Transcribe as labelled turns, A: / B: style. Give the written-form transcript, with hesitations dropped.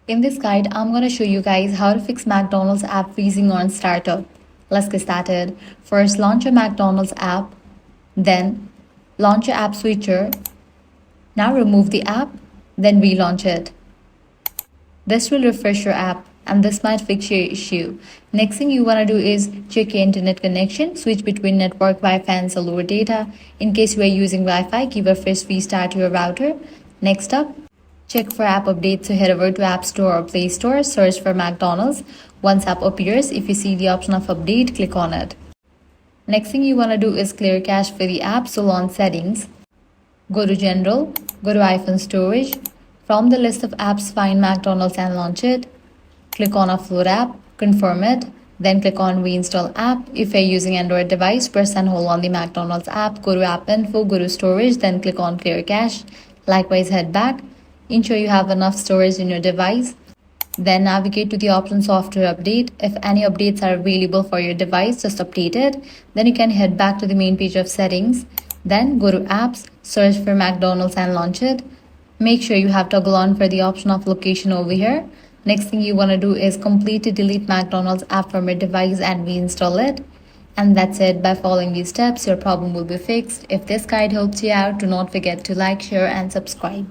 A: In this guide, I'm going to show you guys how to fix McDonald's app freezing on startup. Let's get started. First, launch your McDonald's app. Then, launch your app switcher. Now remove the app, then relaunch it. This will refresh your app and this might fix your issue. Next thing you want to do is check your internet connection, switch between network, Wi-Fi and cellular data. In case you are using Wi-Fi, give a fresh restart to your router. Next up, check for app updates, so head over to App Store or Play Store, search for McDonald's. Once app appears, if you see the option of update, click on it. Next thing you want to do is clear cache for the app, so launch settings. Go to General, go to iPhone Storage. From the list of apps, find McDonald's and launch it. Click on Offload app, confirm it, then click on Reinstall app. If you're using Android device, press and hold on the McDonald's app, go to App Info, go to Storage, then click on Clear Cache. Likewise, head back. Ensure you have enough storage in your device. Then navigate to the option Software Update. If any updates are available for your device, just update it. Then you can head back to the main page of settings. Then go to Apps, search for McDonald's and launch it. Make sure you have toggle on for the option of location over here. Next thing you want to do is completely delete McDonald's app from your device and reinstall it. And that's it. By following these steps, your problem will be fixed. If this guide helps you out, do not forget to like, share and subscribe.